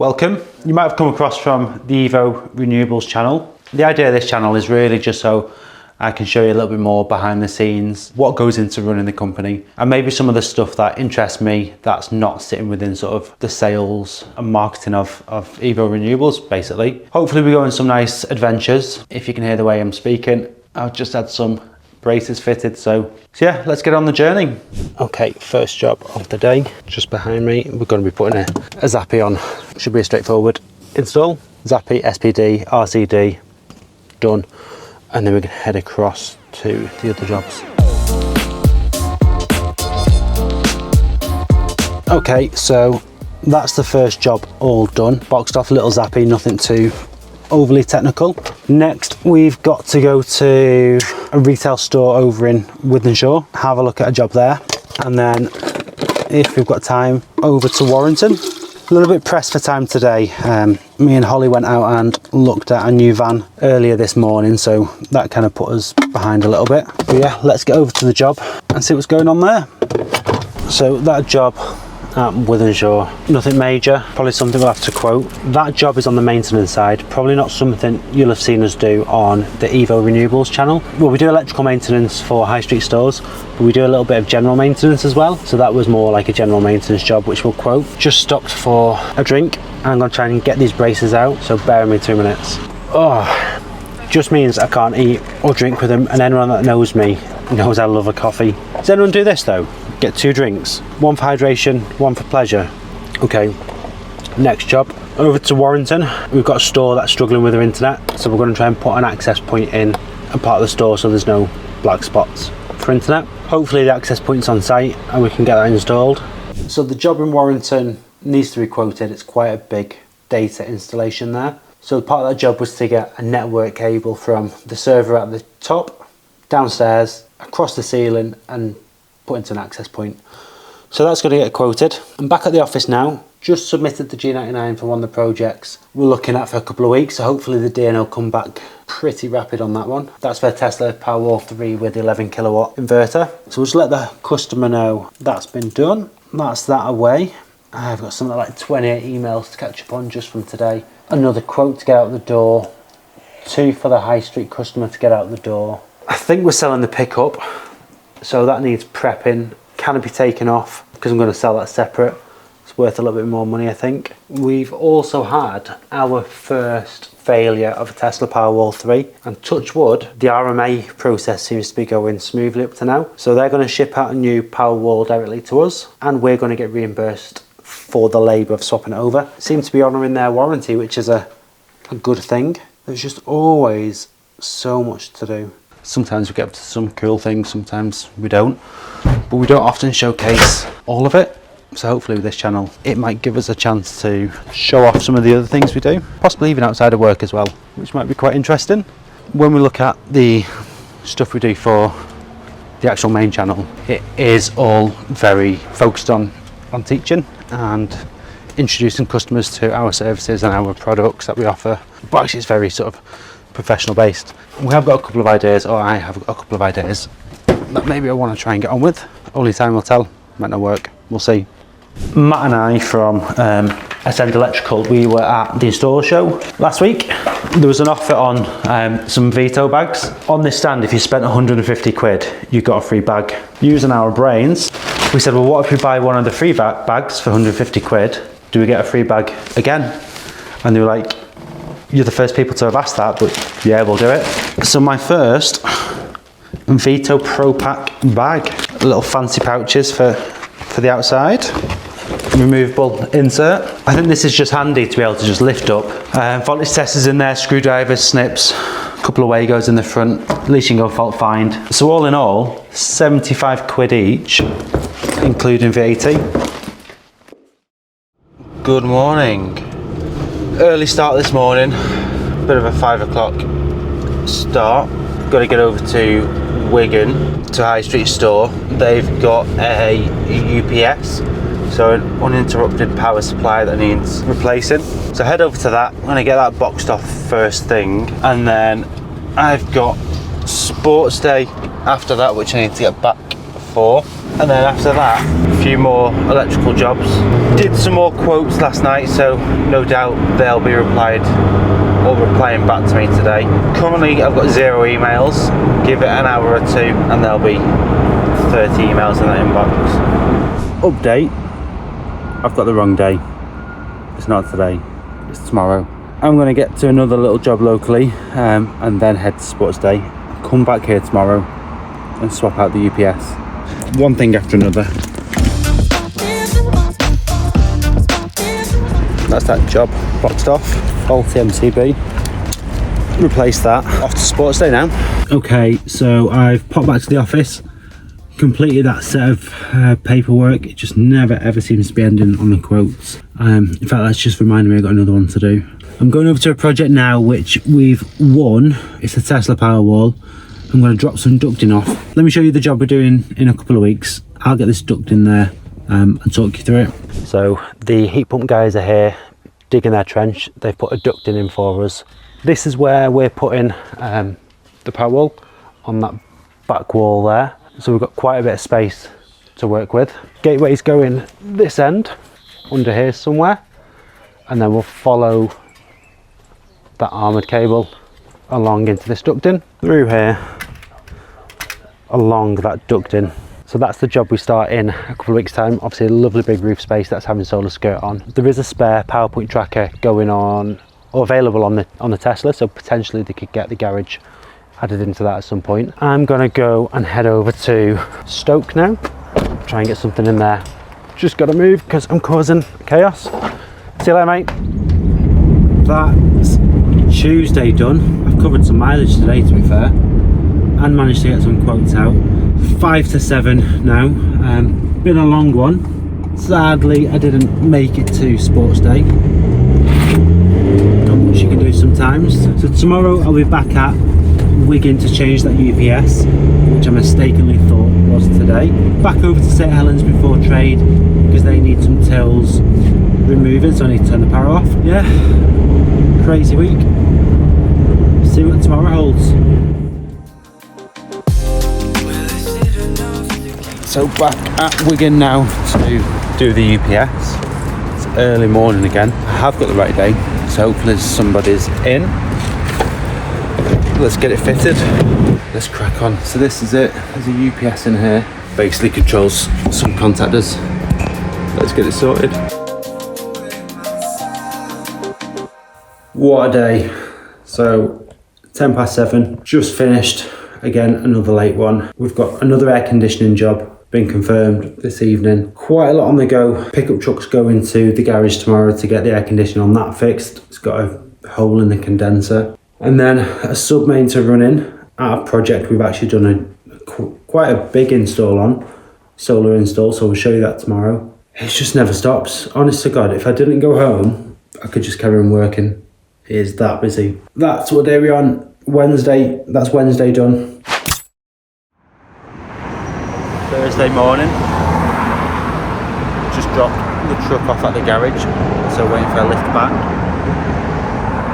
Welcome. You might have come across from the Evo Renewables channel. The idea of this channel is really just so I can show you a little bit more behind the scenes, what goes into running the company, and maybe some of the stuff that interests me that's not sitting within sort of the sales and marketing of Evo Renewables, basically. Hopefully we go on some nice adventures. If you can hear the way I'm speaking, I've just had some braces fitted, so yeah, let's get on the journey. Okay, first job of the day, just behind me, we're going to be putting a Zappi on. Should be a straightforward install. Zappi, SPD, RCD, done. And then we can head across to the other jobs. Okay, so that's the first job all done. Boxed off, little Zappi, nothing too overly technical. Next, we've got to go to a retail store over in Wythenshawe, have a look at a job there. And then, if we've got time, over to Warrington. A little bit pressed for time today. Me and Holly went out and looked at a new van earlier this morning, so that kind of put us behind a little bit. But yeah, let's get over to the job and see what's going on there. So that job at Wythenshawe, nothing major, probably something we'll have to quote. That job is on the maintenance side, probably not something you'll have seen us do on the Evo Renewables channel. Well, we do electrical maintenance for high street stores, but we do a little bit of general maintenance as well. So that was more like a general maintenance job, which we'll quote. Just stopped for a drink. I'm gonna try and get these braces out, so bear with me 2 minutes. Oh, just means I can't eat or drink with them, and anyone that knows me knows I love a coffee. Does anyone do this though? Get 2 drinks, one for hydration, one for pleasure. Okay, next job, over to Warrington. We've got a store that's struggling with their internet, so we're going to try and put an access point in a part of the store so there's no black spots for internet. Hopefully the access point's on site and we can get that installed. So the job in Warrington needs to be quoted. It's quite a big data installation there. So part of that job was to get a network cable from the server at the top, downstairs, across the ceiling, and put into an access point. So that's going to get quoted. I'm back at the office now. Just submitted the G99 for one of the projects we're looking at for a couple of weeks, so hopefully the DNO will come back pretty rapid on that one. That's for Tesla Powerwall 3 with the 11 kilowatt inverter. So we'll just let the customer know that's been done. That's that away. I've got something like 28 emails to catch up on just from today. Another quote to get out the door. 2 for the high street customer to get out the door. I think we're selling the pickup, so that needs prepping. Canopy taken off because I'm going to sell that separate. It's worth a little bit more money, I think. We've also had our first failure of a Tesla Powerwall 3, and touch wood, the RMA process seems to be going smoothly up to now. So they're going to ship out a new Powerwall directly to us, and we're going to get reimbursed for the labour of swapping it over. Seem to be honouring their warranty, which is a good thing. There's just always so much to do. Sometimes we get up to some cool things, sometimes we don't, but we don't often showcase all of it. So hopefully with this channel, it might give us a chance to show off some of the other things we do, possibly even outside of work as well, which might be quite interesting. When we look at the stuff we do for the actual main channel, it is all very focused on teaching and introducing customers to our services and our products that we offer, but actually it's very sort of professional based. We have got a couple of ideas, or I have got a couple of ideas that maybe I want to try and get on with. Only time will tell. Might not work, we'll see. Matt and I from Ascend Electrical, we were at the installer show last week. There was an offer on some Vito bags. On this stand, if you spent 150 quid, you got a free bag. Using our brains, we said, well, what if we buy one of the free bags for 150 quid? Do we get a free bag again? And they were like, you're the first people to have asked that, but yeah, we'll do it. So my first Vito Pro Pack bag, little fancy pouches for the outside, removable insert. I think this is just handy to be able to just lift up. Voltage testers in there, screwdrivers, snips, a couple of Wagos in the front, at least you can go fault find. So all in all, 75 quid each, including VAT. Good morning. Early start this morning, bit of a 5 o'clock start. Got to get over to Wigan to High Street store. They've got a UPS, so an uninterrupted power supply that needs replacing. So head over to that. I'm going to get that boxed off first thing, and then I've got sports day after that, which I need to get back for. And then after that, a few more electrical jobs. Did some more quotes last night, so no doubt they'll be replying back to me today. Currently I've got 0 emails. Give it an hour or 2 and there'll be 30 emails in that inbox. Update, I've got the wrong day. It's not today, it's tomorrow. I'm going to get to another little job locally and then head to Sports Day. Come back here tomorrow and swap out the UPS. One thing after another. That's that job boxed off. Faulty MCB. Replace that. Off to Sports Day now. Okay, so I've popped back to the office, completed that set of paperwork. It just never ever seems to be ending on the quotes. In fact, that's just reminded me I've got another one to do. I'm going over to a project now which we've won. It's a Tesla Powerwall. I'm going to drop some ducting off. Let me show you the job we're doing in a couple of weeks. I'll get this duct in there and talk you through it. So the heat pump guys are here digging their trench. They've put a ducting in for us. This is where we're putting the Powerwall on that back wall there. So we've got quite a bit of space to work with. Gateway's going this end, under here somewhere, and then we'll follow that armoured cable along into this ducting, through here, along that ducting. So that's the job we start in a couple of weeks time. Obviously a lovely big roof space that's having solar skirt on. There is a spare PowerPoint tracker going on, or available on the Tesla, so potentially they could get the garage added into that at some point. I'm gonna go and head over to Stoke now, try and get something in there. Just gotta move because I'm causing chaos. See you later, mate. That's Tuesday done. I've covered some mileage today, to be fair, and managed to get some quotes out. 5 to 7 now. Been a long one. Sadly, I didn't make it to Sports Day. Not much you can do sometimes. So tomorrow I'll be back at Wigan to change that UPS, which I mistakenly thought was today. Back over to St Helens before trade because they need some tills removing, so I need to turn the power off. Yeah, crazy week. See what tomorrow holds. So back at Wigan now to do the UPS. It's early morning again. I have got the right day, so hopefully somebody's in. Let's get it fitted. Let's crack on. So this is it. There's a UPS in here. Basically controls some contactors. Let's get it sorted. What a day. So 10 past 7, just finished. Again, another late one. We've got another air conditioning job been confirmed this evening. Quite a lot on the go. Pickup truck's going to the garage tomorrow to get the air conditioning on that fixed. It's got a hole in the condenser. And then a sub main to run in at a project we've actually done quite a big install on, solar install, so we'll show you that tomorrow. It just never stops. Honest to God, if I didn't go home, I could just carry on working. It is that busy. That's what day we're on. Wednesday, that's Wednesday done. Thursday morning, just dropped the truck off at the garage, so waiting for a lift back.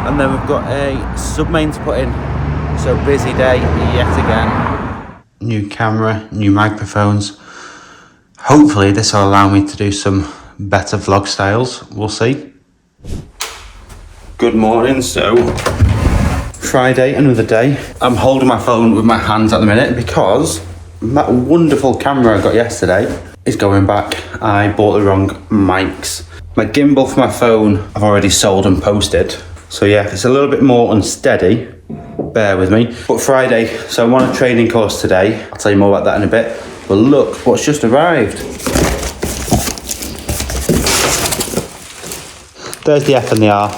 And then we've got a sub main to put in, so busy day yet again. New camera, new microphones. Hopefully this will allow me to do some better vlog styles, we'll see. Good morning, so Friday, another day. I'm holding my phone with my hands at the minute because that wonderful camera I got yesterday is going back. I bought the wrong mics. My gimbal for my phone I've already sold and posted. So yeah, it's a little bit more unsteady, bear with me. But Friday, so I'm on a training course today. I'll tell you more about that in a bit. But look what's just arrived. There's the F and the R.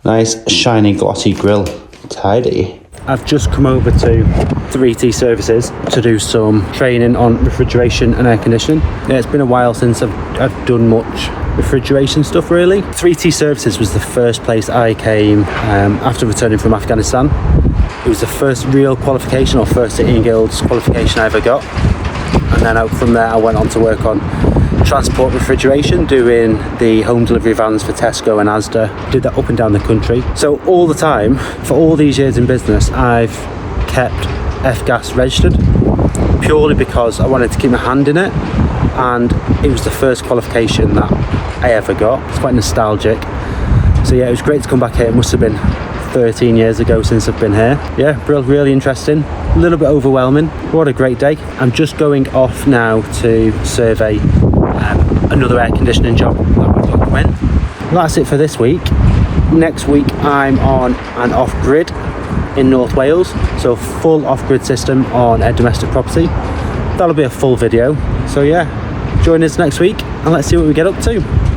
Nice shiny glossy grille, tidy. I've just come over to 3T Services to do some training on refrigeration and air conditioning. Yeah, it's been a while since I've done much refrigeration stuff really. 3T Services was the first place I came after returning from Afghanistan. It was the first real qualification, or first City & Guilds qualification I ever got. And then out from there I went on to work on transport refrigeration, doing the home delivery vans for Tesco and Asda. Did that up and down the country. So all the time, for all these years in business, I've kept F-gas registered. purely because I wanted to keep my hand in it, and it was the first qualification that I ever got. It's quite nostalgic. So yeah, it was great to come back here. It must have been 13 years ago since I've been here. Yeah, really interesting, a little bit overwhelming. What a great day. I'm just going off now to survey another air conditioning job that we've got coming. That's it for this week. Next week I'm on an off-grid in North Wales, so full off-grid system on a domestic property. That'll be a full video. So yeah, join us next week and let's see what we get up to.